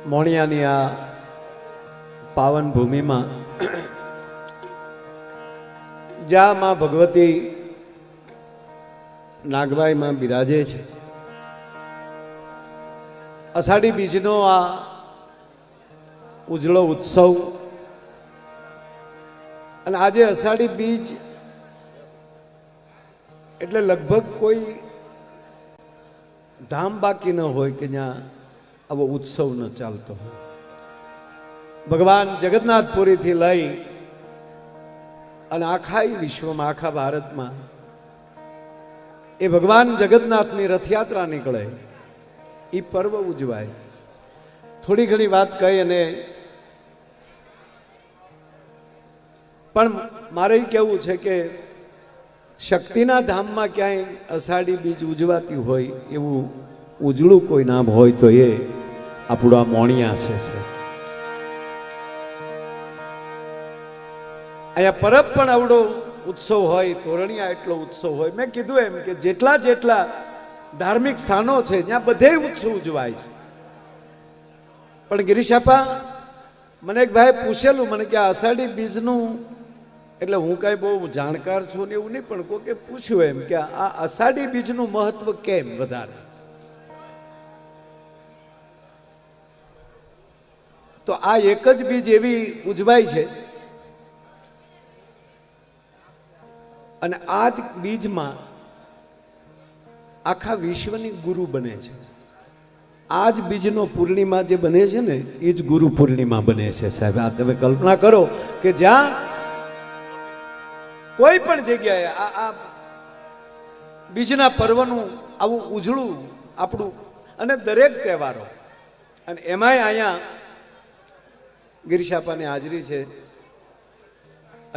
મોણિયાની આ પાવન ભૂમિમાં જ્યાં માં ભગવતી નાગબાઈમાં બિરાજે છે, અષાઢી બીજનો આ ઉજળો ઉત્સવ, અને આજે અષાઢી બીજ એટલે લગભગ કોઈ ધામ બાકી ન હોય કે જ્યાં આવો ઉત્સવ ન ચાલતો હોય. ભગવાન જગન્નાથપુરીથી લઈ અને આખા વિશ્વમાં, આખા ભારતમાં એ ભગવાન જગન્નાથની રથયાત્રા નીકળે, એ પર્વ ઉજવાય. થોડી ઘણી વાત કહી અને પણ મારે કહેવું છે કે શક્તિના ધામમાં ક્યાંય અષાઢી બીજ ઉજવાતી હોય એવું ઉજળું કોઈ નામ હોય તો એ આપણું આ મોણિયા છે. અહીંયા પરબ પણ આવડો ઉત્સવ હોય, તોરણિયા એટલો ઉત્સવ હોય. મેં કીધું એમ કે જેટલા જેટલા ધાર્મિક સ્થાનો છે જ્યાં બધે ઉત્સવ ઉજવાય છે. પણ ગિરીશાપા, મને એક ભાઈ પૂછેલું મને કે આ અષાઢી બીજનું, એટલે હું કઈ બહુ જાણકાર છું ને એવું નહીં, પણ કોકે પૂછ્યું એમ કે આ અષાઢી બીજનું મહત્વ કેમ વધારે? તો આ એક જ બીજ એવી ઉજવાય છે, અને આ જ બીજમાં આખા વિશ્વની ગુરુ બને છે. આ જ બીજનો પૂર્ણિમા જે બને છે ને, એ જ ગુરુ પૂર્ણિમા બને છે. સાહેબ, આ તમે કલ્પના કરો કે જ્યાં કોઈ પણ જગ્યાએ આ બીજના પર્વનું આવું ઉજળું આપણું, અને દરેક તહેવારો, અને એમાંય અહીંયા ગિરીશાપાની હાજરી છે.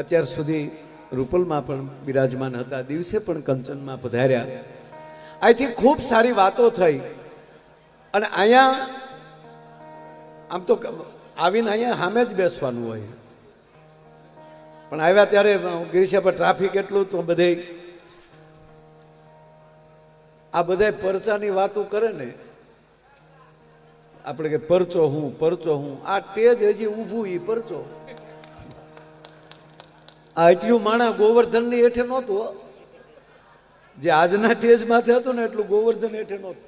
અત્યાર સુધી રૂપલમાં પણ બિરાજમાન હતા, દિવસે પણ કંચનમાં પધાર્યા. અહીંથી ખૂબ સારી વાતો થઈ. અને અહીંયા આમ તો આવીને અહીંયા સામે જ બેસવાનું હોય, પણ આવ્યા ત્યારે ગિરીશા પર ટ્રાફિક એટલું, તો બધે આ બધા પરચાની વાતો કરે ને, આપણે કે પરચો હું, પરચો હું. આ ટેજ હજી ઊભું, એ પરચો. આ એટલું માણા ગોવર્ધન ની હેઠે નહોતું, જે આજના ટેજ માથે હતું ને એટલું ગોવર્ધન હેઠે નહોતું.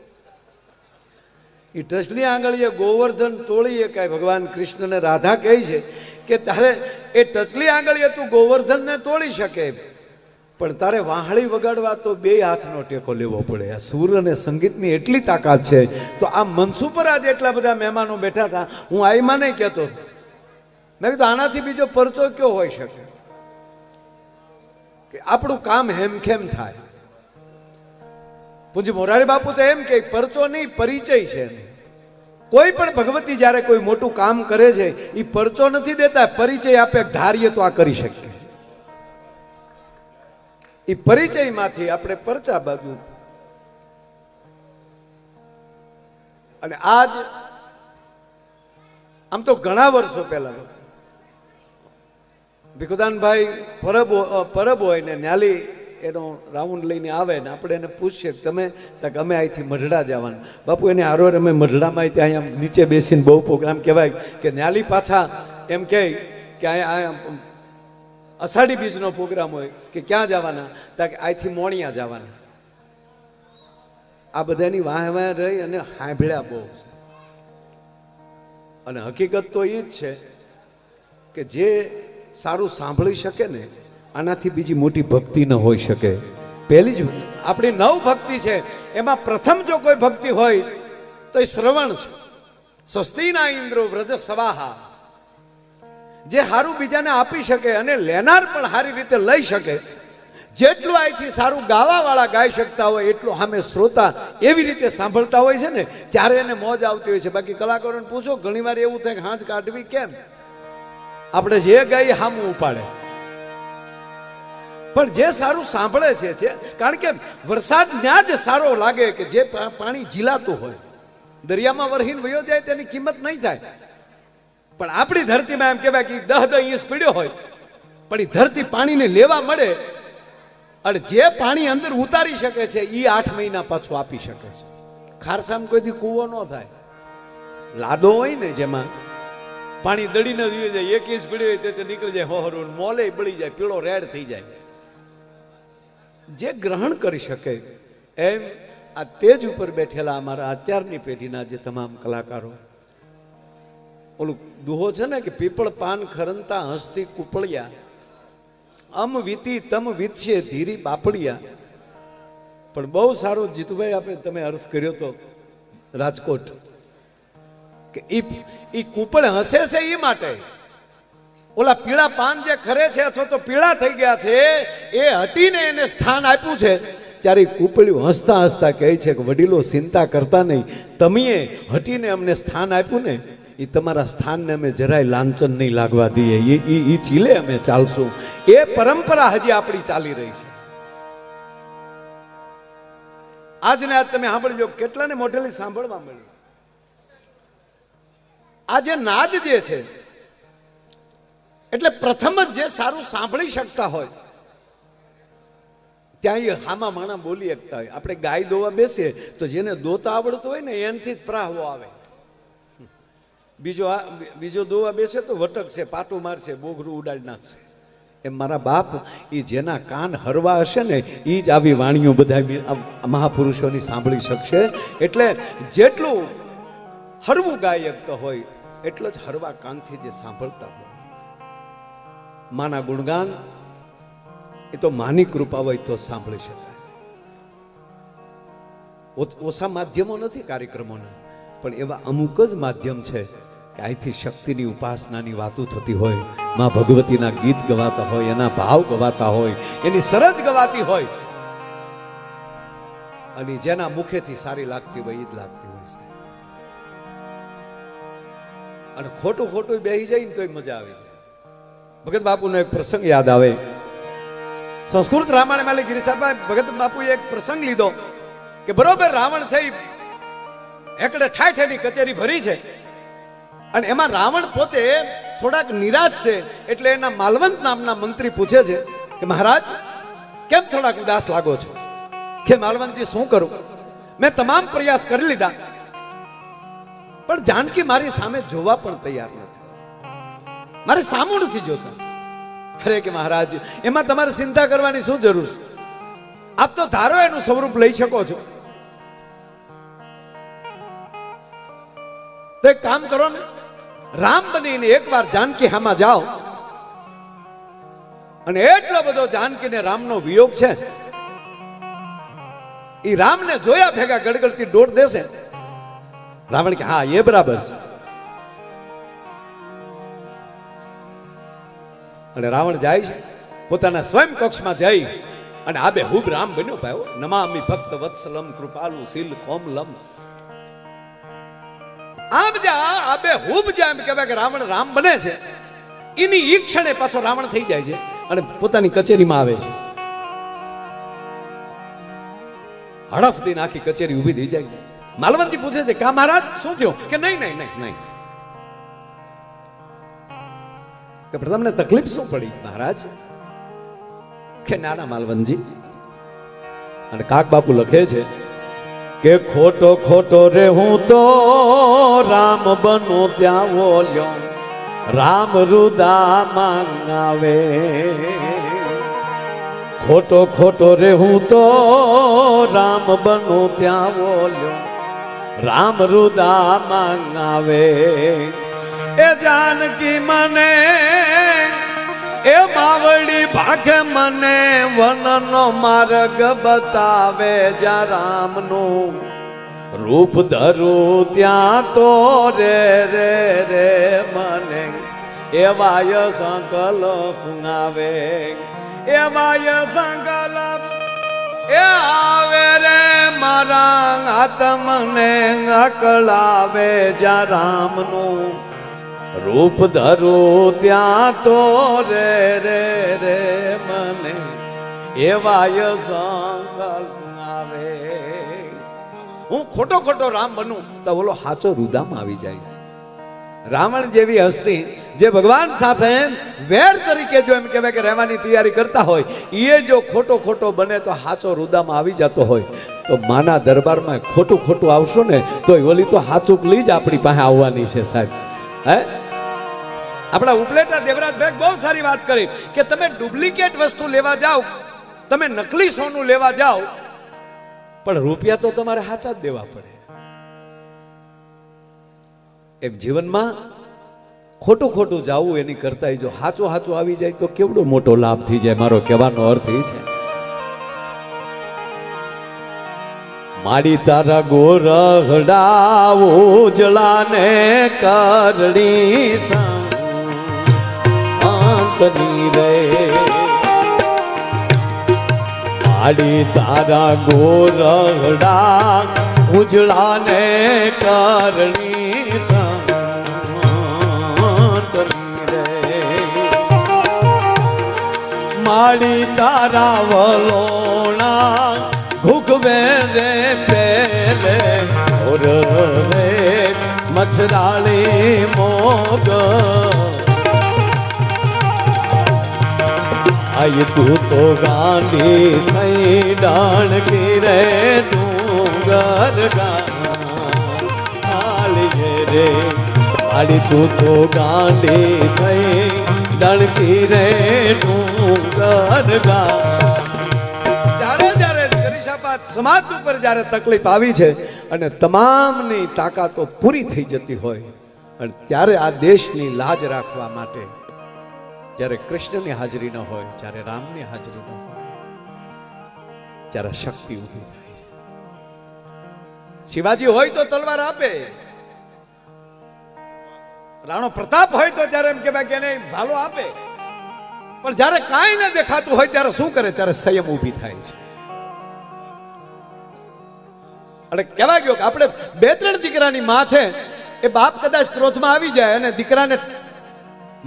એ ટસલી આંગળીએ ગોવર્ધન તોડીએ, કાંઈ ભગવાન કૃષ્ણને રાધા કહે છે કે તારે એ ટચલી આંગળીએ તું ગોવર્ધનને તોડી શકે, પણ તારે વાહળી વગાડવા તો બે હાથનો ટેકો લેવો પડે. આ સૂર અને સંગીતની એટલી તાકાત છે. તો આ મંચ ઉપર આજે એટલા બધા મહેમાનો બેઠા હતા, હું આઈમાં નહીં કહેતો, મેં કીધું આનાથી બીજો પરચો કયો હોઈ શકે કે આપણું કામ હેમખેમ થાય. પૂજ્ય મોરારી બાપુ તો એમ કે પરચો નહીં, પરિચય છે. કોઈ પણ ભગવતી જ્યારે કોઈ મોટું કામ કરે છે, એ પરચો નથી દેતા, પરિચય આપે, ધારીએ તો આ કરી શકીએ. એ પરિચયમાંથી આપણે પરચા બાજુ. અને આજ આમ તો ઘણા વર્ષો પહેલા ભીખુદાનભાઈ પરબ હોય ને ન્યાલી એનો રાઉન્ડ લઈને આવે ને આપણે એને પૂછીએ તમે, અમે અહીંથી મઢડા જવાના. બાપુ એને હારો અમે મઢડામાં અહીંયા નીચે બેસીને બહુ પ્રોગ્રામ કહેવાય કે ન્યાલી પાછા એમ કહે કે અહીંયા અષાઢી બીજનો પ્રોગ્રામ હોય કે ક્યાં જવાના, તા કે અહીંથી મોણિયા જવાના. આ બધાની વાહ વાહ રહી અને સાંભળ્યા બહુ છે. અને હકીકત તો એ જ છે કે જે સારું સાંભળી શકે ને, આનાથી બીજી મોટી ભક્તિ ન હોઈ શકે. પહેલી જ આપણી 9 ભક્તિ છે, એમાં પ્રથમ જો કોઈ ભક્તિ હોય તો એ શ્રવણ છે. સ્વસ્તિના ઇન્દ્રો વ્રજ સવાહા, જે સારું બીજાને આપી શકે અને લેનાર પણ સારી રીતે લઈ શકે. જેટલું અહીંથી સારું ગાવા વાળા ગાઈ શકતા હોય એટલું સામે શ્રોતા એવી રીતે સાંભળતા હોય છે ને, ત્યારે એને મોજ આવતી હોય છે. બાકી કલાકારોને પૂછો, ઘણી વાર એવું થાય હાંજ કાઢવી કેમ, આપણે જે ગાઈએ હામું ઉપાડે. પણ જે સારું સાંભળે છે, કારણ કે વરસાદ ત્યાં જ સારો લાગે કે જે પાણી ઝીલાતું હોય. દરિયામાં વરહીને વયો જાય તેની કિંમત નહીં થાય. પણ આપણી ધરતીમાં એમ કહેવાય કે 10 ઇંચ પીડ્યો હોય, પણ એ ધરતી પાણીને લેવા મળે, અને જે પાણી અંદર ઉતારી શકે છે એ 8 મહિના પાછું આપી શકે છે. ખારસામાં કોઈ દી કૂવો ન થાય, લાદો હોય ને જેમાં પાણી દડીને દીવે જાય, 1 ઇંચ પીડી હોય તે નીકળી જાય હોહરું, મોલે બળી જાય, પીળો રેડ થઈ જાય. જે ગ્રહણ કરી શકે એમ આ તેજ ઉપર બેઠેલા અમારા અત્યારની પેઢીના જે તમામ કલાકારો, ઓલું દુહો છે ને કે પીપળ પાન ખરંતા હસતી કુપળિયા, અમ વીતી તમ વીતશે ધીરી બાપડિયા. પણ બહુ સારો જીતુભાઈ આપણે તમે અર્થ કર્યો તો રાજકોટ, કે ઈ કુપળ હસે છે એ માટે, ઓલા પીળા પાન જે ખરે છે અથવા તો પીળા થઈ ગયા છે એ હટીને એને સ્થાન આપ્યું છે. ત્યારે કુપળિયું હસતા હસતા કહે છે કે વડીલો ચિંતા કરતા નહીં, તમે હટીને અમને સ્થાન આપ્યું ને, એ તમારા સ્થાનને અમે જરાય લાંચન નહીં લાગવા દઈએ, એ ચીલે અમે ચાલશું. એ પરંપરા હજી આપણી ચાલી રહી છે. આજને આજ તમે સાંભળજો, કેટલાને મોઢેલી સાંભળવા મળ્યું. આ જે નાદ જે છે એટલે પ્રથમ જ જે સારું સાંભળી શકતા હોય ત્યાં હામા માણા બોલી શકતા હોય. આપણે ગાય દોવા બેસીએ તો જેને દોતા આવડતું હોય ને એનાથી જ પ્રાહવો આવે. બીજો દોવા બેસે તો વટકશે, પાટું મારશે, બોઘરું ઉડાડી નાખશે. એમ મારા બાપ એ જેના કાન હરવા હશે ને એ જ આવી વાણીઓ બધા મહાપુરુષોની સાંભળી શકશે. એટલે જેટલું હરવું ગાયક હોય એટલો જ હરવા કાનથી જે સાંભળતા હોય. માના ગુણગાન એ તો માની કૃપા હોય તો સાંભળી શકાય. ઓછા માધ્યમો નથી કાર્યક્રમોના, પણ એવા અમુક જ માધ્યમ છે કે અહીંથી શક્તિની ઉપાસનાની વાતો થતી હોય, માં ભગવતીના ગીત ગવાતા હોય, એના ભાવ ગવાતા હોય, એની સરજ ગવાતી હોય, અને જેના મુખેથી સારી લાગતી હોય એ જ લાગતી હોય છે. અને ખોટું ખોટું બેહી જાય ને તોય મજા આવી જાય. ભગત બાપુનો એક પ્રસંગ યાદ આવે. સંસ્કૃત રામાયણ માં ગિરિશાભાઈ ભગત બાપુએ એક પ્રસંગ લીધો કે બરોબર રાવણ છે એકડે ઠાઠેની કચેરી ભરી છે અને એમાં રાવણ પોતે થોડાક નિરાશ છે. એટલે એના માલવંત નામના મંત્રી પૂછે છે કે મહારાજ કેમ થોડાક ઉદાસ લાગો છો? કે માલવંતજી શું કરું, મેં તમામ પ્રયાસ કરી લીધા પણ જાનકી મારી સામે જોવા પણ તૈયાર નથી, મારે સામું નથી જોતા. અરે કે મહારાજ એમાં તમારે ચિંતા કરવાની શું જરૂર છે? આપ તો ધારો એનું સ્વરૂપ લઈ શકો છો. તો એક કામ કરો ને, રામ બનીને એકવાર જાનકી હામાં જાઓ અને એટલો બધો જાનકીને રામનો વિયોગ છે, એ રામને જોયા ભેગા ગડગડતી દોડ દેશે. રાવણ કે હા એ બરાબર છે. અને રાવણ જાય છે પોતાના સ્વયં કક્ષમાં જઈ અને આબે હુબ રામ બન્યો ભાઈ. નમામિ ભક્ત વત્સલમ કૃપાલુ શીલ કોમલમ. આમ જા આબે હુબ જા એમ કહેવાય કે રાવણ રામ બને છે. એની ઈ ક્ષણે પાછો રાવણ થઈ જાય છે અને પોતાની કચેરીમાં આવે છે. હડફ દઈને આખી કચેરી ઊભી થઈ જાય. માલવંતજી પૂછે છે કા મહારાજ શું થયું? કે નહીં નહીં નહીં નહીં. કે તમને તકલીફ શું પડી મહારાજ? કે નાના માલવંતજી. અને કાક બાપુ લખે છે કે ખોટો ખોટો રે હું તો રામ બનો ત્યાં બોલ્યો, રામ રુદા માંગાવે. ખોટો ખોટો રે હું તો રામ બનો ત્યાં બોલ્યો, રામ રુદા માંગાવે. એ જાનકી મને એ માવડી ભાગે મને વનનો માર્ગ બતાવે. જા રામનું રૂપ ધરું ત્યાં તો રે રે રે મને એવાય સંકલ્પ આવે. એવાય સંકલ્પ એ આવે રે મારા આત્મને અકળાવે. જા રામનું રૂપ ધરું ત્યાં તો રે રે રે મને એવાય સંકલ્પ આવે. હું ખોટો ખોટો રામ બનું તો બોલો હાચો રુદામાં આવી જાય. રાવણ જેવી હસ્તી જે ભગવાન સાથે વેર તરીકે જો એમ કહેવાય કે રહેવાની તૈયારી કરતા હોય, એ જો ખોટો ખોટો બને તો હાચો રુદામાં આવી જતો હોય, તો માના દરબારમાં ખોટું ખોટું આવશો ને તો ઓલી તો હાચુકલી જ આપણી પાસે આવવાની છે સાહેબ. હે, આપણા ઉપલેટા દેવરાજભાઈ બહુ સારી વાત કરી કે તમે ડુપ્લિકેટ વસ્તુ લેવા જાઓ, તમે નકલી સોનું લેવા જાઓ, પણ રૂપિયા તો તમારે હાચા જ દેવા પડે. એમ જીવનમાં ખોટું ખોટું જાવું એની કરતા જો હાચું હાચું આવી જાય તો કેવડો મોટો લાભ થઈ જાય. મારો કહેવાનો અર્થ એ છે, માડી તારા ગોરહડા ઉજળાને કરડી શાંતની રે, માડી તારા ગોરહડા ઉજળાને કરડી શાંતની રે, માડી તારા વલોણા ભૂગવે રે પેલે ઓર રે મછરાળી મોગ, આય તું તો ગાંડી થઈ ડાણકી રે ડુંગર ગાલી રે, આડી તું તો ગાંડી થઈ ડાણકી રે ડુંગર ગા. સમાજ ઉપર જ્યારે તકલીફ આવી છે અને તમામની તાકાતો પૂરી થઈ જતી હોય, અને ત્યારે આ દેશની લાજ રાખવા માટે જ્યારે કૃષ્ણની હાજરી ન હોય, જ્યારે રામની હાજરી ન હોય, ત્યારે શક્તિ ઊભી થાય છે. શિવાજી હોય તો તલવાર આપે, રાણો પ્રતાપ હોય તો ત્યારે એમ કહેવાય કે એને ભાલો આપે, પણ જ્યારે કાંઈ ન દેખાતું હોય ત્યારે શું કરે? ત્યારે સંયમ ઊભી થાય છે. અને કહેવા ગયો કે આપણે 2-3 દીકરાની માં છે, એ બાપ કદાચ ક્રોધમાં આવી જાય અને દીકરાને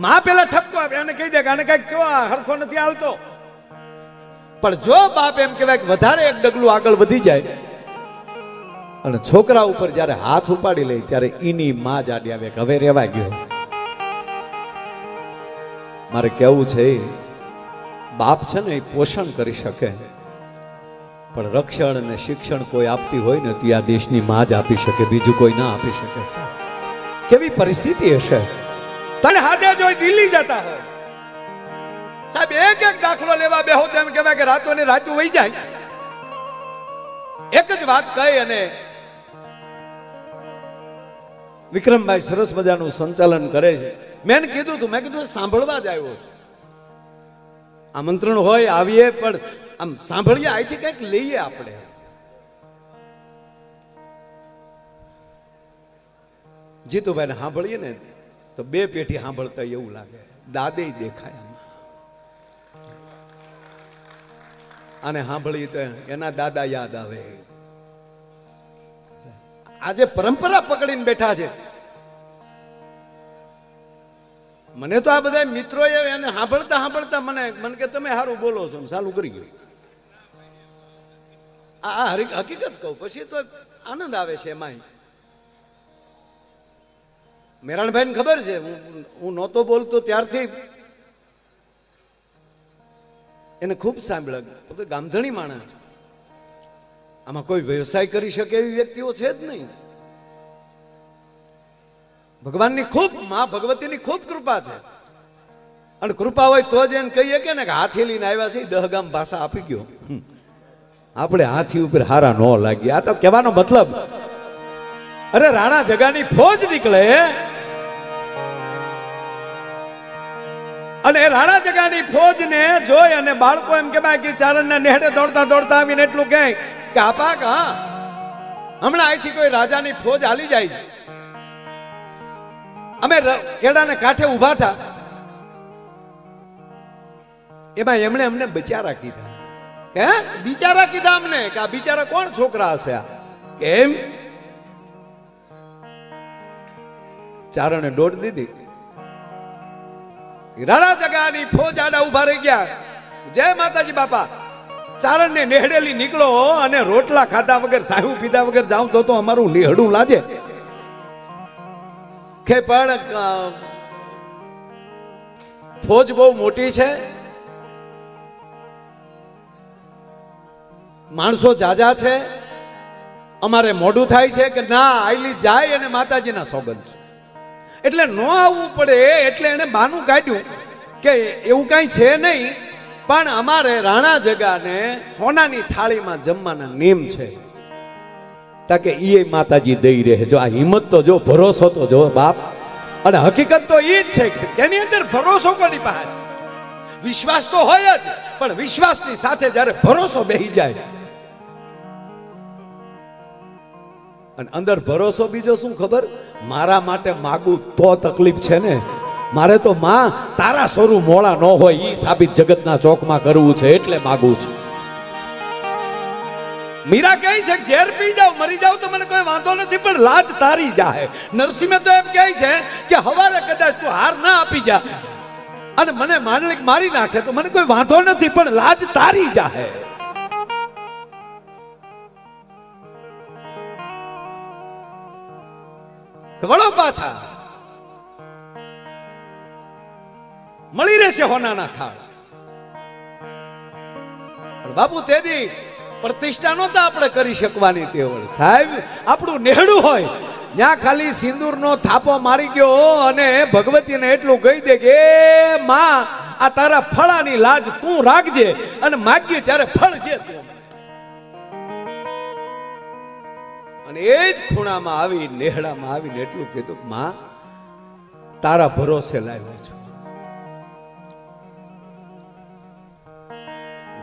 માં પેલા ઠપકો આપે, એને કહી દે કે આને કઈક કયો હરખો નથી આવતો, પણ જો બાપ એમ કહેવાય કે વધારે એક ડગલું આગળ વધી જાય અને છોકરા ઉપર જ્યારે હાથ ઉપાડી લે ત્યારે એની માં જ આડી આવે કે હવે રેવા ગયો. મારે કેવું છે, બાપ છે ને એ પોષણ કરી શકે, પણ રક્ષણ અને શિક્ષણ કોઈ આપતી હોય ને તો આ દેશની માં જ આપી શકે, બીજું કોઈ ના આપી શકે. કેવી પરિસ્થિતિ હશે? તને હાથે જોઈ દિલ્હી જતા હોય સાહેબ, એક એક દાખલો લેવા બેહો તો એમ કહેવાય કે રાતો ને રાતું વહી જાય. એક જ વાત કહી અને વિક્રમભાઈ સરસ મજાનું સંચાલન કરે છે. મેં કીધું તું, મેં કીધું સાંભળવા જ આવ્યો છું, આમંત્રણ હોય આવીએ પણ આમ સાંભળીએ, અહીંથી કંઈક લઈએ આપણે. જીતુભાઈને સાંભળીએ ને તો 2 પેઢી સાંભળતા એવું લાગે, દાદે દેખાય. આને સાંભળીએ તો એના દાદા યાદ આવે. આજે પરંપરા પકડીને બેઠા છે. મને તો આ બધા મિત્રો એને સાંભળતા સાંભળતા મને કે તમે સારું બોલો છો, ચાલુ કરી ગયું. આ હકીકત કહું, પછી તો આનંદ આવે છે એમાં. મેરાણભાઈ ને ખબર છે, હું નહોતો બોલતો ત્યારથી એને ખૂબ સાંભળ્યા. તો ગામધણી માણસ, આમાં કોઈ વ્યવસાય કરી શકે એવી વ્યક્તિઓ છે જ નહીં. ભગવાનની ખૂબ, માં ભગવતીની ખૂબ કૃપા છે, અને કૃપા હોય તો જ એને કહીએ કે ને કે હાથી લઈને આવ્યા છે, 10 ગામ ભાષા આપી ગયો. આપણે હાથી ઉપર હારા ન લાગી. આ તો કહેવાનો મતલબ, અરે રાણા જગાની ફોજ નીકળે અને રાણા જગાની ફોજ ને જોઈ અને બાળકો એમ કે બાકી ચારણના નેહડે દોડતા દોડતા આવીને એટલું કહે કે આપા હા હમણાં અહીંથી કોઈ રાજાની ફોજ હાલી જાય છે. અમે કેડાને કાંઠે ઉભા થા, એમાં એમણે અમને બિચારા કીધા. કે બિચારા કીધા અમને કે આ બિચારા કોણ છોકરા હશે? આ કેમ? ચારણે દોડ દીધી. રાણા જગાની ફોજ આડા ઉભા રહી ગયા. જય માતાજી બાપા. ચારણ ને નેહડેલી નીકળો અને રોટલા ખાધા વગર સાહુ પીધા વગર જાઉં તો અમારું લીહડું લાજે. કે પણ ફોજ બહુ મોટી છે, માણસો જાજા છે, અમારે મોડું થાય છે કે ના આઈલી જાય અને માતાજીના સોગંદ છે, એટલે ન આવવું પડે. એટલે એને બાનું કાઢ્યું કે એવું કાંઈ છે નહીં, પણ અમારે રાણા જગાને હોનાની થાળીમાં જમવાના નિયમ છે, તાકે એ માતાજી દઈ રહે. જો આ હિંમત તો જો, ભરોસો તો જો બાપ. અને હકીકત તો એ જ છે કે તેની અંદર ભરોસો કોની પાસે છે? વિશ્વાસ તો હોય જ, પણ વિશ્વાસની સાથે જ્યારે ભરોસો બેસી જાય, અને અંદર ભરોસો બીજો શું ખબર, મારા માટે માગું તો તકલીફ છે ને, મારે તો માં તારા સ્વરૂપ મોળા ન હોય ઈ સાબિત જગતના ચોકમાં કરવું છે, એટલે માગું છું. મીરા કહે છે ઝેર પી જાવ, મરી જાવ તો મને કોઈ વાંધો નથી, પણ લાજ તારી જાય. નરસિંહ તો એમ કહે છે કે હવારે કદાચ તું હાર ના આપી જા અને મને માંડલિક મારી નાખે તો મને કોઈ વાંધો નથી, પણ લાજ તારી જાય. વળો પાછા, મળી રહેશે હોનાના થાળ. બાપુ તેદી પ્રતિષ્ઠા નહોતા આપણે કરી શકવાની તેવડ. સાહેબ આપણું નેહડું હોય ત્યાં ખાલી સિંદૂરનો થાપો મારી ગયો અને ભગવતીને એટલું કહી દે કે માં આ તારા ફળાની લાજ તું રાખજે અને માગીએ ત્યારે ફળ છે તું. અને એ જ ખૂણામાં આવી નેહડામાં આવીને એટલું કીધું માં તારા ભરોસે લાવ્યો છું.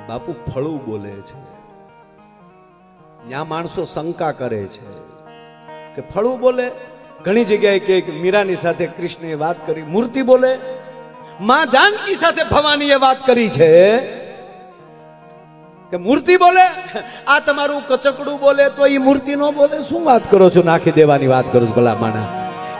બાપુ ફળું બોલે છે. ત્યાં માણસો શંકા કરે છે કે ફળું બોલે. ઘણી જગ્યાએ કે મીરાની સાથે કૃષ્ણએ વાત કરી, મૂર્તિ બોલે. માં જાનકી સાથે ભવાનીએ વાત કરી છે કે મૂર્તિ બોલે. આ તમારું કચકડું બોલે તો એ મૂર્તિ નો બોલે. શું વાત કરો છો? નાખી દેવાની વાત કરો છો ભલા માના.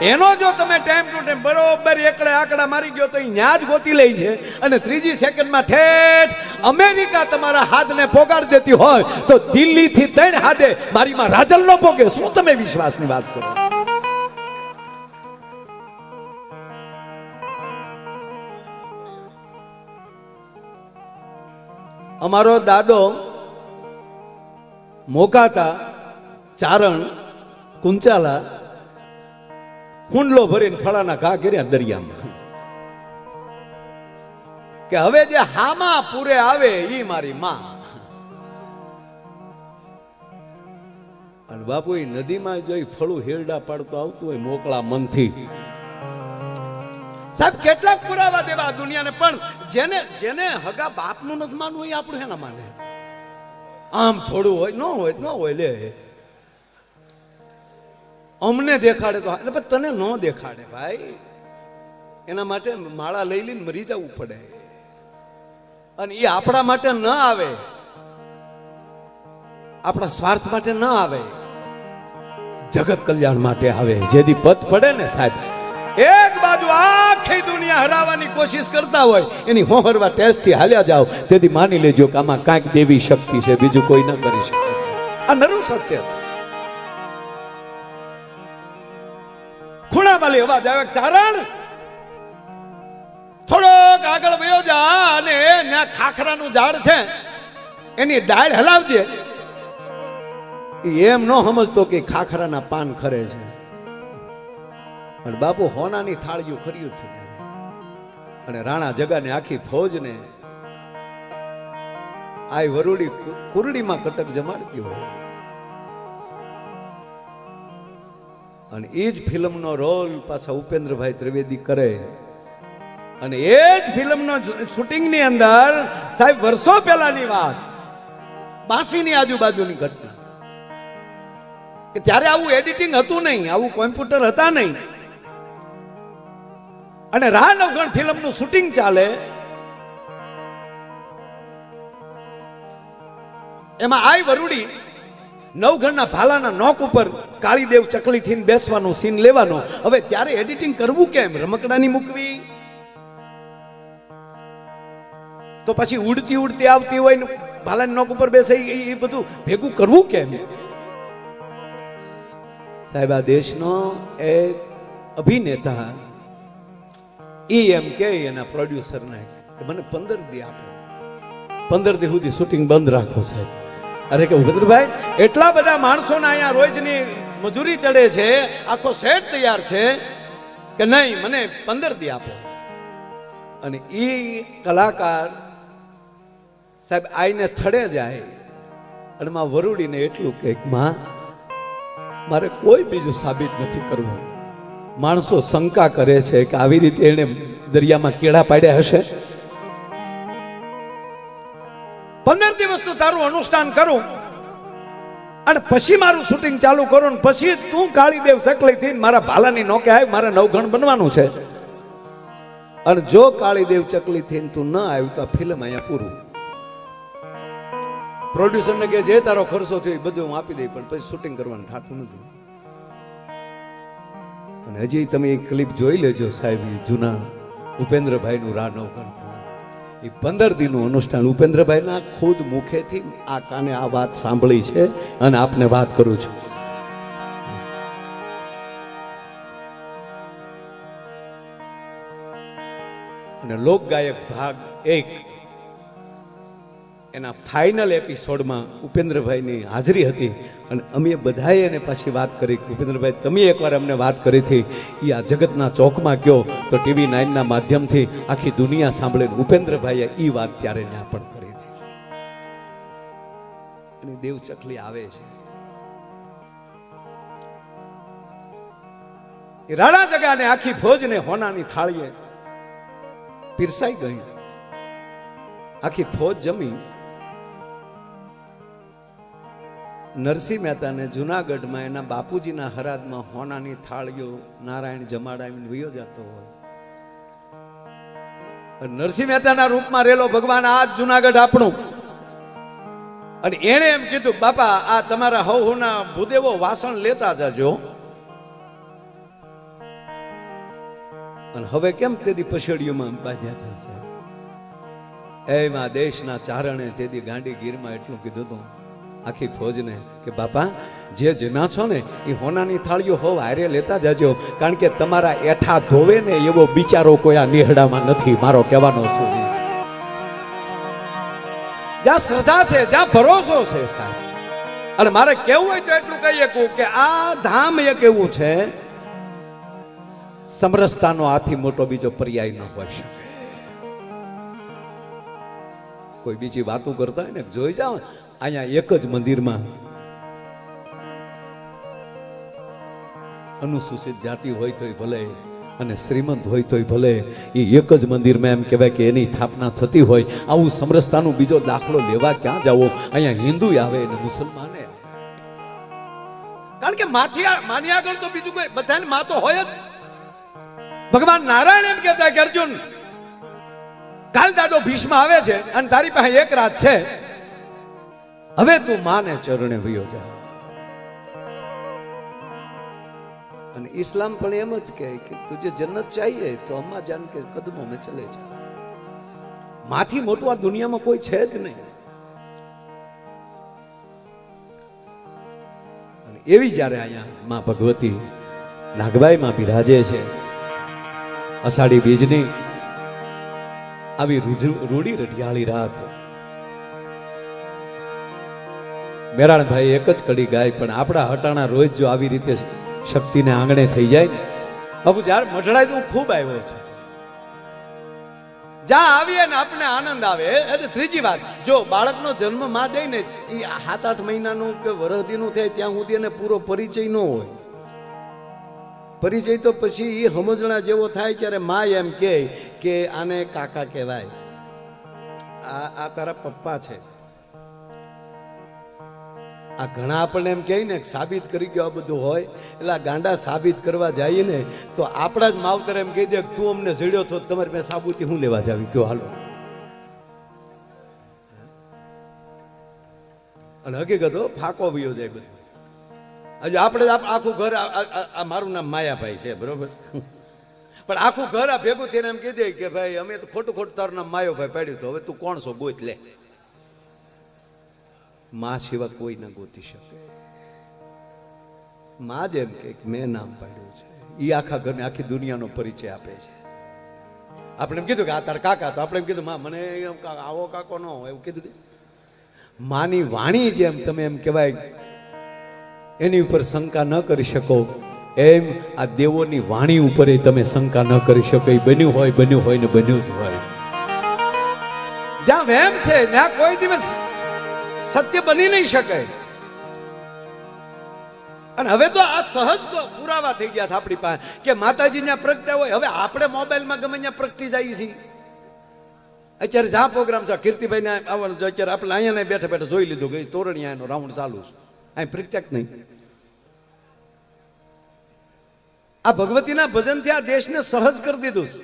એનો જો તમે ટાઈમ ટુ ટાઈમ બરોબર એકડે આંકડા મારી ગયો તો ત્યાં જ ગોતી લે છે, અને ત્રીજી સેકન્ડમાં ઠેઠ અમેરિકા તમારા હાથને પોગાડી દેતી હોય તો દિલ્હી થી 3 હાથે મારીમાં રાજલ ન પોગે. શું તમે વિશ્વાસની વાત કરો? અમારો દાદો મોકાતા ચારણ કુંચાલા હુંડલો ભરીને ફળાના ઘા કર્યા દરિયામાં કે હવે જે હામા પૂરે આવે ઈ મારી માં. અને બાપુ એ નદીમાં જોઈ ફળું હેરડા પાડતો આવતું હોય મોકળા મનથી. સાહેબ કેટલાક પુરાવા દેવા દુનિયાને, પણ જેને જેને હગા બાપનું નથી માનવું હોય આપણું હેના માને? આમ થોડું હોય ન હોય ન હોય લે અમને દેખાડે તો તને ન દેખાડે ભાઈ. એના માટે માળા લઈ લઈને મરી જવું પડે. અને એ આપણા માટે ન આવે, આપણા સ્વાર્થ માટે ન આવે, જગત કલ્યાણ માટે આવે. જેથી પદ પડે ને સાહેબ, એક બાજુ આખી દુનિયા હરાવવાની કોશિશ કરતા હોય એની હોહરવા ટેસ્ટ થી હાલ્યા જાઓ, તેથી માની લેજો કે આમાં કાંઈક દેવી શક્તિ છે, બીજું કોઈ ન કરી શકે. આ નરું સત્ય. ખૂણાવાળી અવાજ આવે, ચારણ થોડોક આગળ વયો જા અને ત્યાં ખાખરાનું ઝાડ છે એની ડાળ હલાવજે. એમ ન સમજતો કે ખાખરાના પાન ખરે છે. અને બાપુ હોનાની થાળીઓ ખર્યું થઈ જાય. અને રાણા જગાને આખી ફૌજને આ વરુડી કુરડીમાં કટક જમાડતી હોય. અને એ જ ફિલ્મનો રોલ પાછા ઉપેન્દ્રભાઈ ત્રિવેદી કરે. અને એ જ ફિલ્મનો શૂટિંગની અંદર સાહેબ વર્ષો પહેલાની વાત, 82ની આજુબાજુની ઘટના, કે ત્યારે આવું એડિટિંગ હતું નહીં, આવું કોમ્પ્યુટર હતા નહીં. અને રાહ નવગણ ફિલ્મનું શૂટિંગ ચાલે. એમાં આઈ વરુડી નવઘણના ભાલાના નોક ઉપર કાળીદેવ ચકલી થઈને બેસવાનો સીન લેવાનો. હવે ત્યારે એડિટિંગ કરવું કેમ? રમકડાની મૂકવી તો પછી ઉડતી ઉડતી આવતી હોય ને ભાલાની નોક ઉપર બેસે, એ બધું ભેગું કરવું કેમ? સાહેબ આ દેશનો એક અભિનેતા એ એમ કે એના પ્રોડ્યુસરને કે મને 15 દી આપો, 15 દી સુધી શૂટિંગ બંધ રાખો સાહેબ. અરે કે ઉપેન્દ્રભાઈ, એટલા બધા માણસોના અહીંયા રોજની મજૂરી ચડે છે, આખો સેટ તૈયાર છે, કે નહીં મને 15 દી આપો. અને એ કલાકાર સાહેબ આઈને થડે જાય અને માં વરુડીને એટલું કે માં મારે કોઈ બીજું સાબિત નથી કરવું. માણસો શંકા કરે છે કે આવી રીતે એને દરિયામાં કેળા પાડ્યા હશે. 15 દિવસનું તારું અનુષ્ઠાન કરું અને પછી મારું શૂટિંગ ચાલુ કરું ને પછી તું કાળીદેવ સકલી થી મારા ભાલાની નોકે આવી, મારે નવઘણ બનવાનું છે. અને જો કાળીદેવ ચકલી થી તું ન આવ્યું તો આ ફિલ્મ અહીંયા પૂરું. પ્રોડ્યુસરને કે જે તારો ખર્ચો થયો એ બધું હું આપી દઈ, પણ પછી શૂટિંગ કરવાનું થતું નથી. અને હજી તમે એક ક્લિપ જોઈ લેજો સાહેબ, જૂના ઉપેન્દ્રભાઈ નું રા નવઘણ. એ 15 દિનનું અનુષ્ઠાન ઉપેન્દ્રભાઈના ખુદ મુખેથી આ કાને આ વાત સાંભળી છે અને આપને વાત કરું છું. અને લોકગાયક ભાગ 1 એના ફાઇનલ એપિસોડમાં ઉપેન્દ્રભાઈની હાજરી હતી અને અમે બધાએ એને પાછી વાત કરી કે ઉપેન્દ્રભાઈ તમે એકવાર અમને વાત કરી હતી, એ આ જગતના ચોકમાં કયો તો TV9 ના માધ્યમથી આખી દુનિયા સાંભળે. ઉપેન્દ્રભાઈએ એ વાત ત્યારે ત્યાં પણ કરી હતી. અને દેવ ચકલી આવે છે, એ રાણા જગાને આખી ફોજને હોનાની થાળીએ પીરસાઈ ગઈ. આખી ફોજ જમી. નરસિંહ મહેતાને જુનાગઢમાં એના બાપુજીના હરાદમાં હોનાની થાળીઓ નારાયણ જમાડાવીને વયો જતો હોય. નરસિંહ મહેતાના રૂપમાં રહેલો ભગવાન આ જુનાગઢ આપણું. અને એને એમ કીધું બાપા આ તમારા હવના ભૂદેવો વાસણ લેતા જજો. અને હવે કેમ તેદી પછડીઓમાં બાંધ્યા થશે. એમાં દેશના ચારણે તેદી ગાંડી ગીરમાં એટલું કીધું હતું આખી ફોજને કે બાપા જે જના છો ને એ હોનાની થાળીઓ હોવ હારે લેતા જજો, કારણ કે તમારા એઠા ધોવે ને એવો બિચારો કોઈ આ નિહડામાં નથી. મારો કહેવાનો શું છે, જ્યાં શ્રદ્ધા છે, જ્યાં ભરોસો છે સાહેબ. અને મારે કેવું હોય તો એટલું કહી શકું કે આ ધામ એક એવું છે, સમરસતાનો આથી મોટો બીજો પર્યાય ન હોઈ શકે. કોઈ બીજી વાતો કરતા હોય ને જોઈ જાઓ, અહીંયા એક જ મંદિરમાં અનુસૂચિત જાતિ હોય તોય ભલે અને શ્રીમંત હોય તોય ભલે, એ એક જ મંદિરમાં એમ કહેવાય કે એની સ્થાપના થતી હોય. આવું સમરસતાનો બીજો દાખલો લેવા ક્યાં જાવો? અહીંયા હિન્દુ આવે અને મુસલમાને, કારણ કે માની આગળ તો બીજું કોઈ બધાને માં તો હોય જ. ભગવાન નારાયણ એમ કહેતા કે અર્જુન કાલ દાદો ભીષ્મ આવે છે અને તારી પાસે એક રાત છે, હવે તું માને ચરણે વયો જા. અને ઇસ્લામ પણ એમ જ કહે કે તુજે જન્નત ચાહીએ તો અમ્મા જાન કે કદમો મેં ચલે જા. માથી મોટું આ દુનિયામાં કોઈ છે જ નહીં. અને એવી જ્યારે અહીંયા માં ભગવતી નાગબાઈ માં બિરાજે છે, અષાઢી બીજની આવી રૂડી રઢિયાળી રાત. મેરાણભાઈ એક જ કડી ગાય, પણ આપણા હટાણા રોજ જો આવી રીતે શક્તિને આંગણે થઈ જાય ને, બાપુ જ્યારે મઢડાય તો હું ખૂબ આવ્યો છું. જ્યાં આવીએ ને આપણે આનંદ આવે. એટલે ત્રીજી વાત, જો બાળકનો જન્મ માં દઈ ને એ 7-8 મહિનાનું કે વરદીનું થાય ત્યાં સુધી એને પૂરો પરિચય ન હોય. પરિચય તો પછી એ સમજણા જેવો થાય ત્યારે માં એમ કે આને કાકા કહેવાય, આ તારા પપ્પા છે. આ ઘણા આપણને એમ કહે ને સાબિત કરી ગયો આ બધું હોય, એટલે આ ગાંડા સાબિત કરવા જઈએ ને તો આપણા જ માવતર એમ કહી દે તું અમને જડ્યો તો તમારી પાસે સાબુતી હું લેવા જાવી કયો હાલો. અને હકીકત ફાકો વયો જાય બધું. હજુ આપણે આખું ઘર, મારું નામ માયાભાઈ છે બરોબર, પણ આખું ઘર આ ભેગું થઈને એમ કહી દે કે ભાઈ અમે તો ખોટું તારું નામ માયોભાઈ પાડ્યું તો હવે તું કોણ છો ગોત લે. માં સિવાય કોઈ ના ગોતી શકે. માં જેમ કે મેં નામ પાડ્યું છે એ આખા ઘરને આખી દુનિયાનો પરિચય આપે છે. આપણે એમ કીધું કે આ તાર કાકા, તો આપણે એમ કીધું માં મને આવો કાકો ન હોય એવું કીધું. માની વાણી જેમ તમે એમ કહેવાય એની ઉપર શંકા ન કરી શકો, એમ આ દેવોની વાણી ઉપર તમે શંકા ન કરી શકો. એ બન્યું હોય ને બન્યું જ હોય. જ્યાં વહેમ છે ત્યાં કોઈ દિવસ સત્ય બની નહીં શકે. અને હવે તો આ સહજ પુરાવા થઈ ગયા છે આપણી પાસે કે માતાજી ત્યાં પ્રગટ્યા હોય. હવે આપણે મોબાઈલમાં ગમે ત્યાં પ્રગટી જઈએ છીએ. અત્યારે જ્યાં પ્રોગ્રામ છે કીર્તિભાઈ ને આવવાનું, અત્યારે આપણે અહીંયા બેઠા બેઠા જોઈ લીધું કે તોરણિયાનો રાઉન્ડ ચાલુ છે, અહીં પ્રગટ્યા નહીં. આ ભગવતીના ભજનથી આ દેશને સહજ કરી દીધું છે.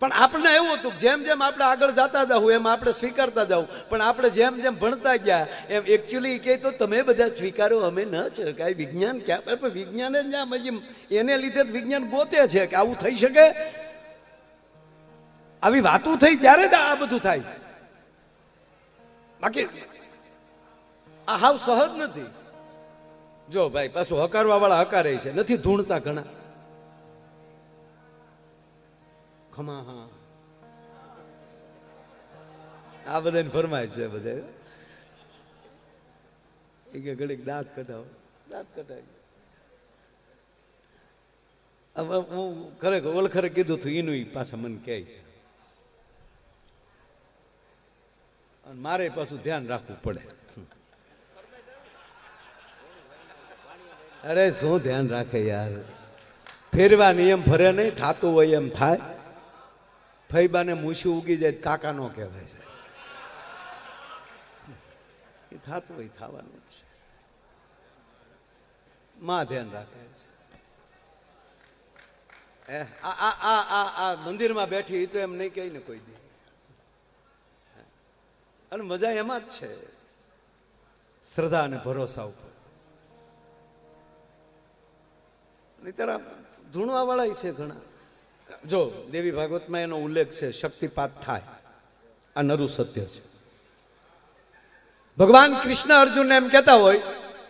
પણ આપણે એવું હતું જેમ જેમ આપણે આગળ જતા જાવ એમ આપણે સ્વીકારતા જાવ. પણ આપણે જેમ જેમ ભણતા ગયા એમ એકચ્યુઅલી કહે તો તમે બધા સ્વીકારો, અમે ન છે કાંઈ વિજ્ઞાન ક્યાં. પણ વિજ્ઞાન જ એને લીધે જ વિજ્ઞાન ગોતે છે કે આવું થઈ શકે. આવી વાતો થઈ ત્યારે જ આ બધું થાય. બાકી આ હાવ સહજ નથી. જો ભાઈ પાછું હકારવા વાળા હકારે છે, નથી ધૂણતા ઘણા. ખમા હા આ બધાને ફરમાય છે બધા કે ઘડીક દાંત કઢાવો, દાંત કઢાવી. હવે હું ખરેખર ઓળખરે કીધું હતું એનું પાછા મને કહે છે. અને મારે પાછું ધ્યાન રાખવું પડે. અરે શું ધ્યાન રાખે યાર. ફેરવા નિયમ ફરે નહીં, થાતું હોય એમ થાય. ફૈબાને મૂછું ઉગી જાય કાકા નો કહેવાય છે. એ થાતું હોય થવાનું છે. માં ધ્યાન રાખે છે. આ મંદિરમાં બેઠી તો એમ નહીં કહી ને કોઈ દી. અને મજા એમાં જ છે, શ્રદ્ધા અને ભરોસા ઉપર. નહીતર ધૂણવા વાળા છે ઘણા. જો દેવી ભાગવતમાં એનો ઉલ્લેખ છે, શક્તિપાત થાય આ નરું સત્ય છે. ભગવાન કૃષ્ણ અર્જુનને એમ કહેતા હોય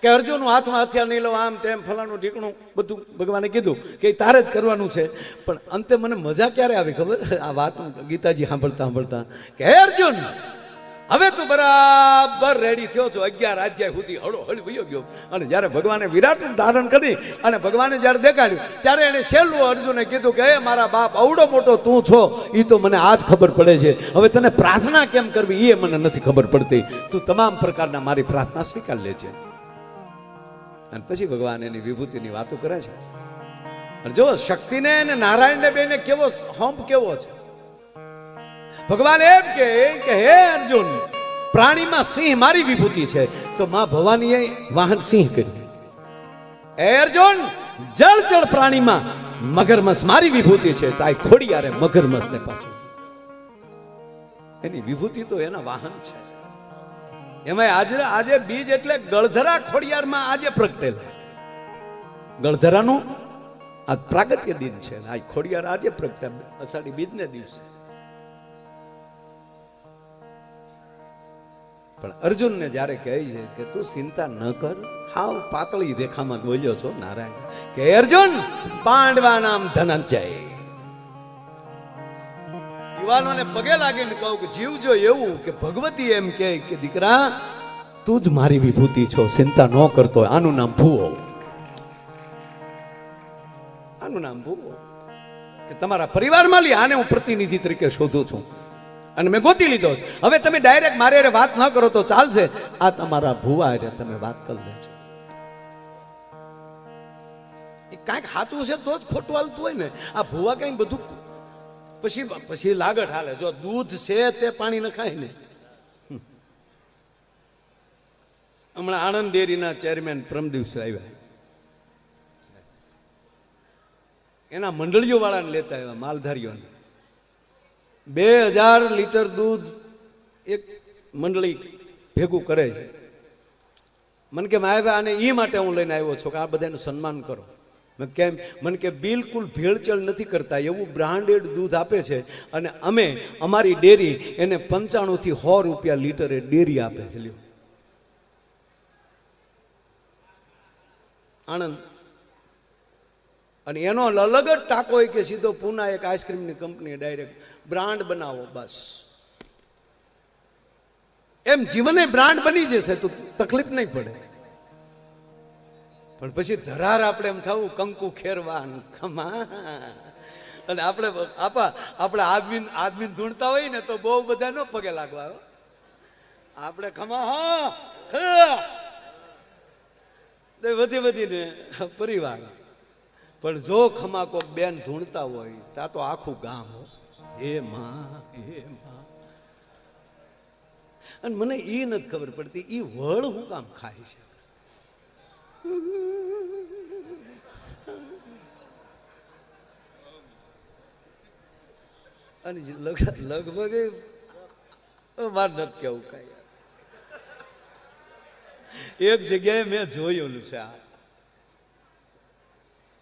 કે અર્જુન હાથમાં હથિયાર નહીં લો, આમ તેમ ફલાણું ઢીકણું બધું ભગવાને કીધું કે તારે જ કરવાનું છે. પણ અંતે મને મજા ક્યારે આવી ખબર? આ વાત ગીતાજી સાંભળતા કે હે અર્જુન, હવે તું બરાબર રેડી થયો છો. 11 અધ્યાય સુધી હળો વયો ગયો. અને જયારે ભગવાને વિરાટ ધારણ કરી અને ભગવાને જયારે દેખાડ્યું ત્યારે એને છેલ્લું અર્જુને કીધું કે હે મારા બાપ, અવડો મોટો તું છો એ તો મને આજ ખબર પડે છે. હવે તને પ્રાર્થના કેમ કરવી એ મને નથી ખબર પડતી. તું તમામ પ્રકારના મારી પ્રાર્થના સ્વીકાર લે છે. અને પછી ભગવાન એની વિભૂતિની વાતો કરે છે. અને જો શક્તિને અને નારાયણને બેને કેવો હોંપ કેવો છે. ભગવાન એમ કે હે અર્જુન, પ્રાણીમાં સિંહ મારી વિભૂતિ છે, તો માં ભવાનીએ વાહન સિંહ કર્યું. હે અર્જુન, જળ પ્રાણીમાં મગરમચ્છ મારી વિભૂતિ છે, તો આ ખોડિયારે મગરમચ્છ ને પાછું એની વિભૂતિ તો એના વાહન છે. એમાં આજે બીજ એટલે ગળધરા ખોડિયારમાં આજે પ્રગટેલા. ગળધરાનું આ પ્રાગટ્ય દિન છે. આ ખોડિયાર આજે પ્રગટ્યા અષાઢી બીજને દિવસે. પણ અર્જુનને જ્યારે કહે છે કે તું ચિંતા ન કર, હાવ પાતળી રેખામાં બોલ્યો છો નારાયણ કે અર્જુન, પાંડવા નામ ધનંજય. યુવાનોને પગે લાગીને કહું કે જીવજો એવું કે ભગવતી એમ કે દીકરા તું જ મારી વિભૂતિ છો, ચિંતા ન કરતો. આનું નામ ભૂવો. આનું નામ ભૂવો કે તમારા પરિવારમાં લી આને હું પ્રતિનિધિ તરીકે શોધું છું અને મેં ગોતી લીધો. હવે તમે ડાયરેક્ટ મારી હારે વાત ન કરો તો ચાલશે. આ તમારા ભુવા હારે તમે વાત કરી લેજો. એ કાંઈક સાચું છે તો જ ખોટું હાલતું હોય ને. આ ભુવા કઈ બધું પછી લાગટ હાલે. જો દૂધ છે તે પાણી નખાય ને. હમણાં આણંદ ડેરીના ચેરમેન પરમ દિવસે આવ્યા. એના મંડળીઓ વાળાને લેતા આવ્યા, માલધારીઓને. 2000 લીટર દૂધ એક મંડળી ભેગું કરે છે. મને કે આવ્યા અને એ માટે હું લઈને આવ્યો છું કે આ બધાનું સન્માન કરો. કેમ? મને કે બિલકુલ ભેળચેળ નથી કરતા, એવું બ્રાન્ડેડ દૂધ આપે છે. અને અમે અમારી ડેરી એને 95 થી 100 રૂપિયા લીટરે ડેરી આપે છે. લ્યો, આણંદ અને એનો અલગ જ ટાંકો હોય કે સીધો પૂના એક આઈસ્ક્રીમની કંપની ડાયરેક્ટ બ્રાન્ડ બનાવો બસ. એમ જીવને બ્રાન્ડ બની જશે તો તકલીફ નહીં પડે. પણ પછી ધરાર આપણે એમ થવું કંકુ ખેરવાન ખમા, અને આપણે આદમી ધૂણતા હોય ને તો બહુ બધા નો પગે લાગવા આવે. આપણે ખમા હા વધીને પરિવાર. પણ જો ખમા કોક બેન ધૂણતા હોય ત્યાં તો આખું ગામ હો હે માં હે માં. અને મને એ નથી ખબર પડતી એ વળ હું કામ ખાય છે. અને લગભગ માર નથી કેવું કઈ. એક જગ્યાએ મેં જોયેલું છે આ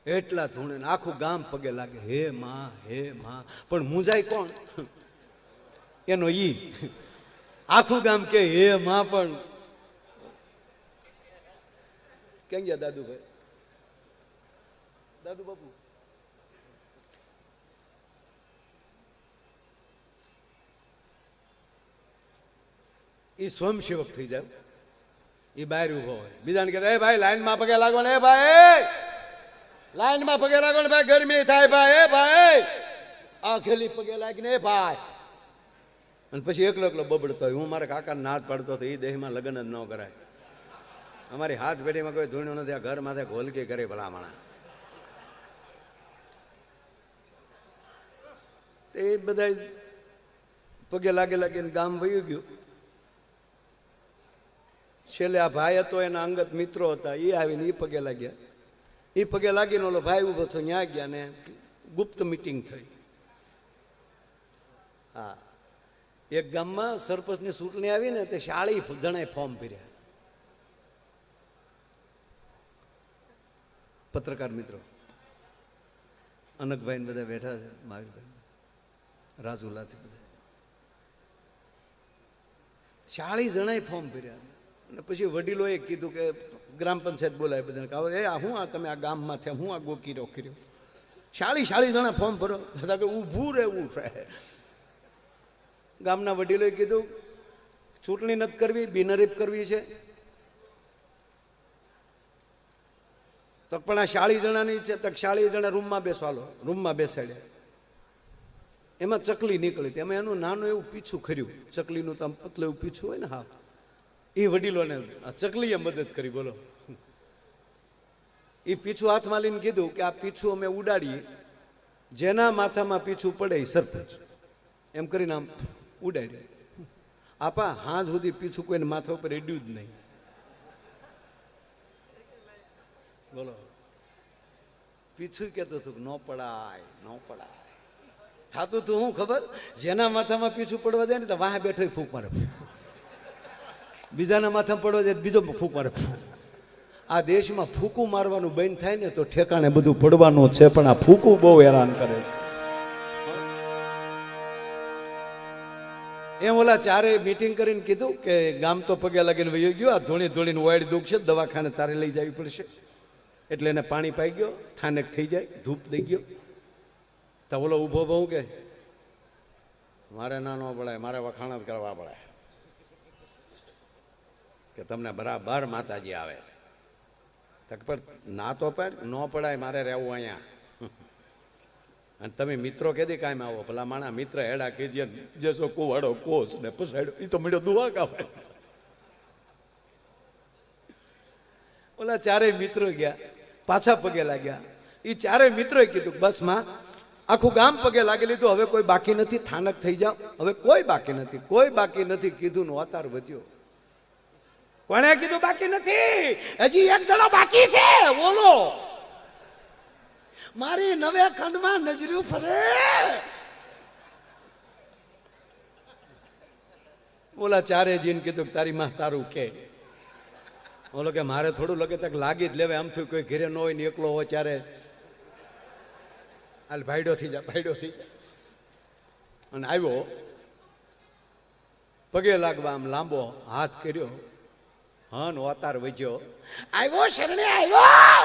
એટલા ધૂણે આખું ગામ પગે લાગે હે માં હે માં. પણ મુંજાય કોણ? એનો ઈ આખું ગામ કે હે માં. પણ ક્યાં ગયા દાદુભાઈ? દાદુ બાપુ એ સ્વયંસેવક થઈ જાય. એ બહાર ઉભો હોય બીજાને કહેતા એ ભાઈ લાઈનમાં પગે લાગો ને, એ ભાઈ લાઈનમાં પગે લાગો ને, ભાઈ ગરમી થાય ભાઈ, એ ભાઈ આખેલી પગે લાગીને એ ભાઈ. અને પછી એકલો બબડતો હોય હું મારા કાકાને નાદ પાડતો હતો એ દેહમાં લગ્ન જ ન કરાય. અમારી હાથ પેઢીમાં કોઈ ધૂણ્યું નથી. આ ઘર માથે ઘોલકી કરે ભલામણા. એ બધા પગે લાગીને ગામ વયું ગયું. છેલ્લે આ ભાઈ હતો એના અંગત મિત્રો હતા એ આવીને એ પગે લાગ્યા. એ પગે લાગીને ઓલો ભાઈ ઉભો થયો ત્યાં ગયા ને ગુપ્ત મીટિંગ થઈ. હા એક ગામમાં સરપંચની ચૂંટણી આવી ને તે 40 જણાએ ફોર્મ ભર્યા. પત્રકાર મિત્રો અનકભાઈ બધા બેઠા છે, મહાવીરભાઈ રાજુલાથી બધા 40 જણાએ ફોર્મ ભર્યા. અને પછી વડીલોએ કીધું કે ગ્રામ પંચાયત બોલાય બધાને કહો એ હું આ તમે આ ગામમાં થયા હું આ ગોકીરો કર્યો 40 જણા ફોર્મ ભરો દાદા કે ઊભું રહેવું છે. ગામના વડીલોએ કીધું ચૂંટણી નથી કરવી બિનહરીફ કરવી છે. તો પણ આ 40 જણાની છે તો 40 જણા રૂમમાં બેસવાલો રૂમમાં બેસાડ્યા. એમાં ચકલી નીકળી હતી. એમાં એનું નાનું એવું પીછું ખર્યું. ચકલીનું તો આમ પતલું એવું પીછું હોય ને હા એ વડીલોને ચકલીએ મદદ કરી. બોલો એ પીછું હાથમાં લઈને કીધું કે આ પીછું અમે ઉડાડીએ જેના માથામાં પીછું પડે એ સરપંચ. એમ કરીને આમ ઉડાડ્યું. આપા હાથ સુધી પીછું કોઈને માથા ઉપર એડ્યું જ નહીં. બોલો પીછું કેતો હતું ન પડાય ન પડાય. થાતું તું હું ખબર જેના માથામાં પીછું પડવા જાય ને તો વાહ બેઠો ફૂંક મારે. બીજાના માથામાં પડવા જાય બીજો ફૂંક મારે. આ દેશમાં ફૂકું મારવાનું બંધ થાય ને તો ઠેકાણે બધું પડવાનું છે. પણ આ ફૂકું બહુ હેરાન કરે છે. એમ ઓલા ચારે મીટિંગ કરીને કીધું કે ગામ તો પગે લાગીને વહી ગયો. આ ધોળીને વાયડ દુખ છે દવાખાને તારે લઈ જવી પડશે. એટલે એને પાણી પાઈ ગયો થાનેક થઈ જાય ધૂપ દઈ ગયો. તો ઓલો ઊભો બહુ કે મારે ના ન પડાય મારે વખાણ જ કરવા પડે કે તમને બરાબર માતાજી આવે પણ ના તો પણ ન પડાય મારે રહેવું અહીંયા. અને તમે મિત્રો કેદી કાયમ આવો ભલા માણા મિત્ર હેડા કીજે જેસો કુવાડો કોસ ને પસાડ્યો એ તો મળ્યો દુઆ કાવે. ઓલા ચારેય મિત્રો ગયા પાછા પગે લાગ્યા. એ ચારેય મિત્રોએ કીધું બસ માં આખું ગામ પગે લાગી લીધું હવે કોઈ બાકી નથી થાનક થઈ જાઓ હવે કોઈ બાકી નથી કોઈ બાકી નથી. કીધું નો અતાર વધ્યો. કોણે કીધું બાકી નથી? હજી એક જણો બાકી છે. બોલો મારી નવે ખંડમાં નજર્યું ફરે. ઓલા ચારે જીને કીધું તારી માં તારું કે બોલો કે મારે થોડું લગે તક લાગી જ લેવે. આમ થયું કોઈ ઘરે ન હોય ને એકલો હોય ત્યારે હાલ ભાઈડો થઈ જા ભાઈડો થઈ જા. અને આવ્યો પગે લાગવા આમ લાંબો હાથ કર્યો. હન અતાર વજ્યો આવ્યો શરણે આવ્યો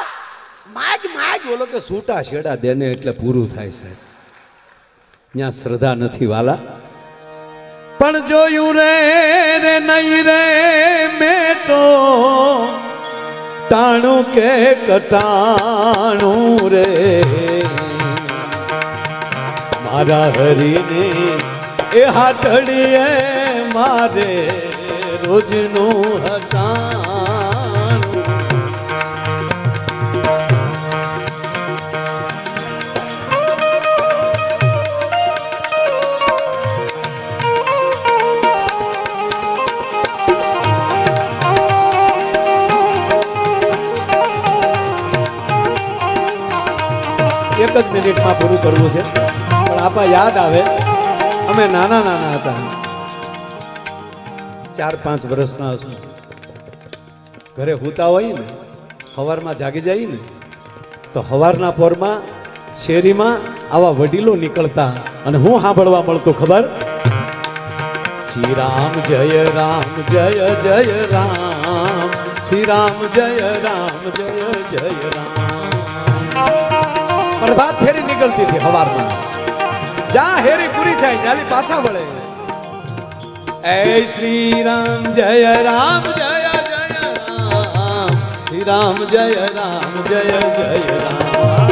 માગ બોલો કે છૂટા છેડા દેને એટલે પૂરું થાય સાહેબ. ત્યાં શ્રદ્ધા નથી વાલા. પણ જોયું રે નહીં રે મેં તો ટાણું કે કટાણું રે મારા હરીને એ હાથડીએ મારે રોજનું હટાણું. એક જ મિનિટમાં પૂરું કરવું છે પણ આપા યાદ આવે અમે નાના હતા 4-5 વર્ષના હશું. ઘરે સૂતા હોય ને સવારમાં જાગી જાય ને તો સવારના પોરમાં શેરીમાં આવા વડીલો નીકળતા અને હું સાંભળવા મળતું ખબર, શ્રી રામ જય રામ જય જય રામ, શ્રી રામ જય રામ જય જય રામ. પ્રભાત ફેરી નીકળતી હતી સવારમાં. જ્યાં હેરી પૂરી થાય ત્યાંથી પાછા વળે. એ શ્રી રામ જય રામ જય જય રામ, શ્રી રામ જય રામ જય જય રામ.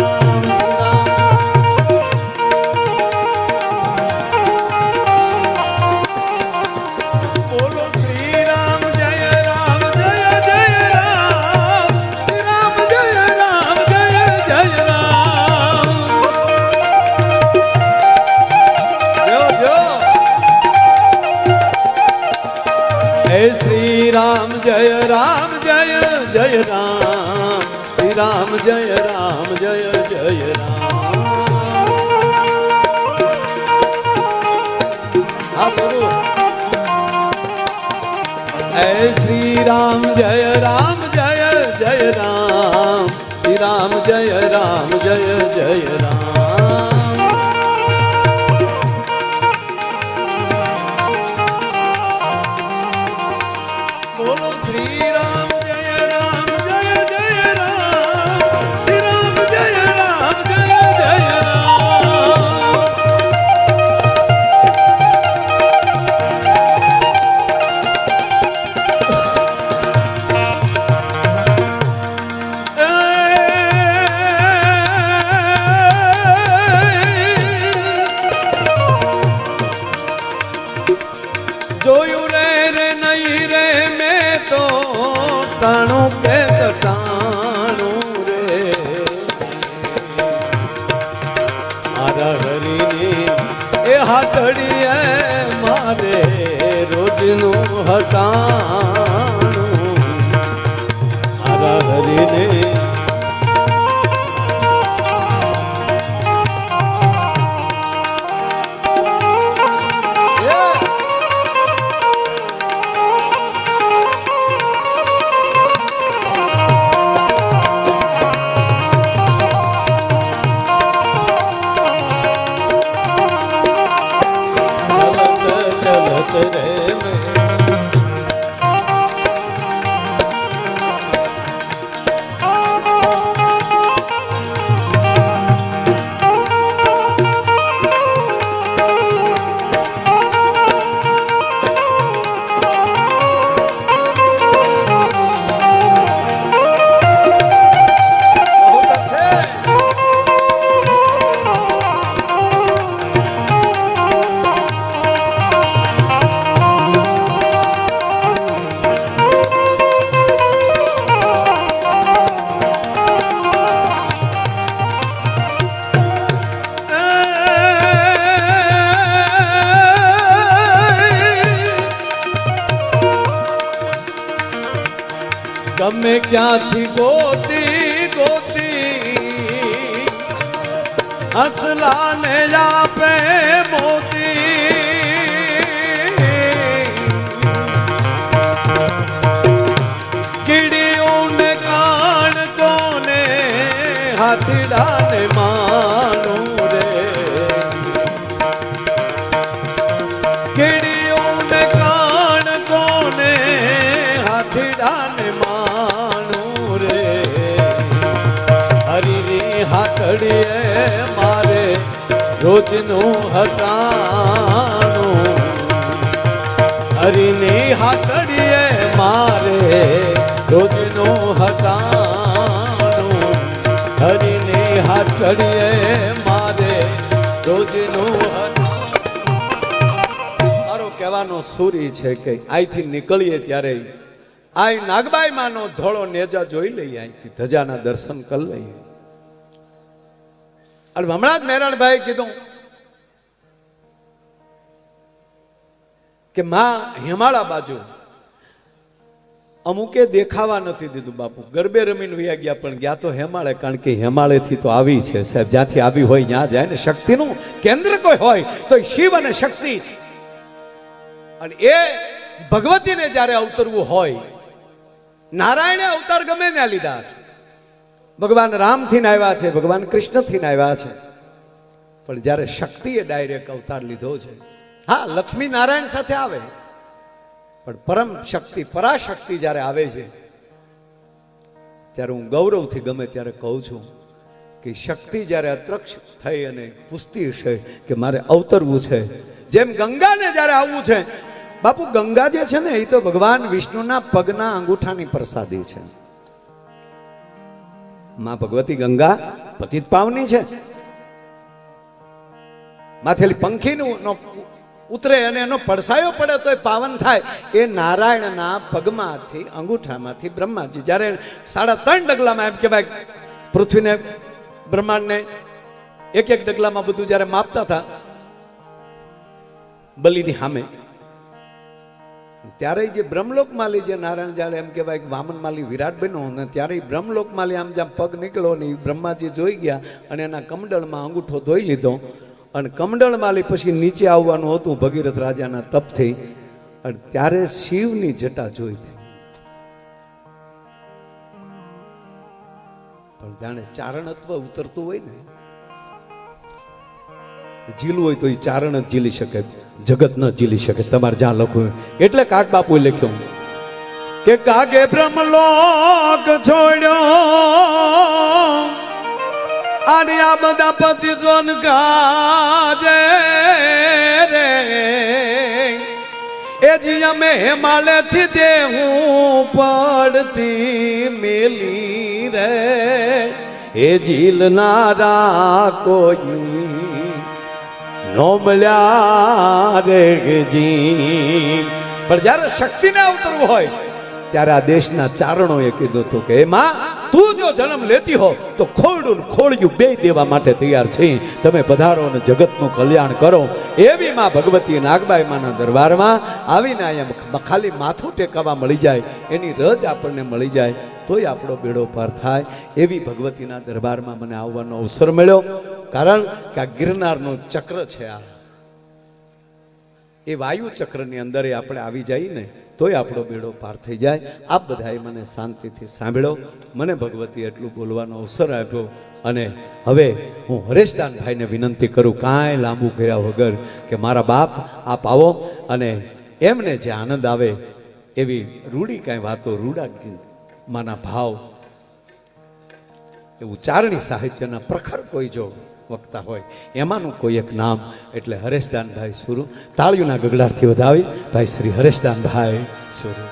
બોલો શ્રી રામ જય રામ જય જય રામ, શ્રી રામ જય રામ જય જય રામ. श्री राम जय राम जय जय राम, श्री राम जय राम जय जय राम. श्री राम जय राम जय जय राम, श्री राम जय राम जय जय राम. बोलो श्री राम जय राम जय जय राम, श्री राम जय राम जय जय राम. જોયું રે નહીં રે ટાણું કે કટાણું રે મારા હરીની એ હાથડીએ મારે રોજનું હટાણું. મારા હરીને ગમે ક્યાંથી ગોતી ગોતી હસલાને આપે મોતી. કીડીઓને કાન કોને હાથીડાને માનું રે. કીડીઓને કાન કોને હાથીડાને રોજનું હટાણું હરિની હાથડીએ મારે રોજનું હટાણું હરિની હાથડીએ મારે રોજનું મારો કહેવાનો સૂરી છે કે અહીંથી નીકળીએ ત્યારે આ નાગબાઈ માનો ધોળો નેજા જોઈ લઈએ, અહીંથી ધજાના દર્શન કરી લઈએ. અને હમણાં જ મેરણભાઈ કીધું કે માં હિમાળા બાજુ અમુકે દેખાવા નથી દીધું. બાપુ ગરબે રમીને વયા ગયા, પણ ગયા તો હેમાળે, કારણ કે હેમાળેથી તો આવી છે સાહેબ. જ્યાંથી આવી હોય ત્યાં જાય ને. શક્તિનું કેન્દ્ર કોઈ હોય તો શિવ અને શક્તિ છે. અને એ ભગવતીને જ્યારે અવતરવું હોય, નારાયણે અવતાર ગમે ત્યાં લીધા છે. ભગવાન રામથી આવ્યા છે, ભગવાન કૃષ્ણથી આવ્યા છે, પણ જ્યારે શક્તિએ ડાયરેક્ટ અવતાર લીધો છે. હા, લક્ષ્મી નારાયણ સાથે આવે, પણ પરમ શક્તિ પરાશક્તિ જ્યારે આવે છે ત્યારે હું ગૌરવથી ગમે ત્યારે કહું છું કે શક્તિ જ્યારે અતૃક્ષ થઈ અને પૂછતી હશે કે મારે અવતરવું છે, જેમ ગંગાને જ્યારે આવવું છે. બાપુ ગંગા જે છે ને એ તો ભગવાન વિષ્ણુના પગના અંગૂઠાની પ્રસાદી છે. માં ભગવતી ગંગા પતિત પાવની છે. માથેલી પંખીનું ઉતરે અને એનો પડસાયો પડે તો એ પાવન થાય. એ નારાયણના પગમાંથી અંગૂઠામાંથી બ્રહ્માજી જ્યારે 3.5 ડગલામાં એમ કહેવાય પૃથ્વીને બ્રહ્માંડને એક ડગલામાં બધું જ્યારે માપતા હતા બલિની સામે, ત્યારે જે બ્રહ્મલોકમાલી જે નારાયણ જાડે એમ કહેવાય વામનમાલી વિરાટ બન્યો, અને ત્યારે બ્રહ્મલોકમાલી આમ જ્યાં પગ નીકળ્યો ને બ્રહ્માજી જોઈ ગયા અને એના કમંડળમાં અંગૂઠો ધોઈ લીધો. અને કમંડળમાલી પછી નીચે આવવાનું હતું ભગીરથ રાજાના તપથી, અને ત્યારે શિવની જટા જોઈ હતી. પણ જાણે ચારણત્વ ઉતરતું હોય ને, ઝીલવું હોય તો એ ચારણ જ ઝીલી શકે, જગત ન ઝીલી શકે. તમારે જ્યાં લખવું એટલે કાક બાપુએ લખ્યું કે કાગે બ્રહ્મલોક છોડ્યો અને આ બધા પતિત્વન કાજે રે એ જી અમે હિમાલયથી દેવું પડતી મેલી રે એ ઝીલનારા કોઈ નો મળ્યા રે જી. પણ જ્યારે શક્તિને અવતરવું હોય ત્યારે આ દેશના ચારણોએ કીધું હતું કે એમાં તું જો જન્મ લેતી હો તો ખોરડું ખોળિયું બે દેવા માટે તૈયાર છે. તમે પધારો અને જગતનું કલ્યાણ કરો. એવી માં ભગવતી નાગબાઈ માના દરબારમાં આવીને અહીંયા ખાલી માથું ટેકાવા મળી જાય, એની રજ આપણને મળી જાય તોય આપણો બેડો પાર થાય. એવી ભગવતીના દરબારમાં મને આવવાનો અવસર મળ્યો, કારણ કે આ ગિરનારનું ચક્ર છે. આ એ વાયુ ચક્રની અંદર આપણે આવી જઈએ ને તોય આપણો બેડો પાર થઈ જાય. આપ બધાએ મને શાંતિથી સાંભળ્યો, મને ભગવતી એટલું બોલવાનો અવસર આપ્યો. અને હવે હું હરેશદાનભાઈને વિનંતી કરું કાંઈ લાંબુ કર્યા વગર કે મારા બાપ આપ આવો અને એમને જે આનંદ આવે એવી રૂડી કાંઈ વાતો, રૂડા માના ભાવ, એવું ચારણી સાહિત્યના પ્રખર કોઈ જો વક્તા હોય એમાંનું કોઈ એક નામ એટલે હરેશદાનભાઈ સુરુ. તાળીઓના ગગડાટથી વધાવી ભાઈ શ્રી હરેશદાનભાઈ સુરુ.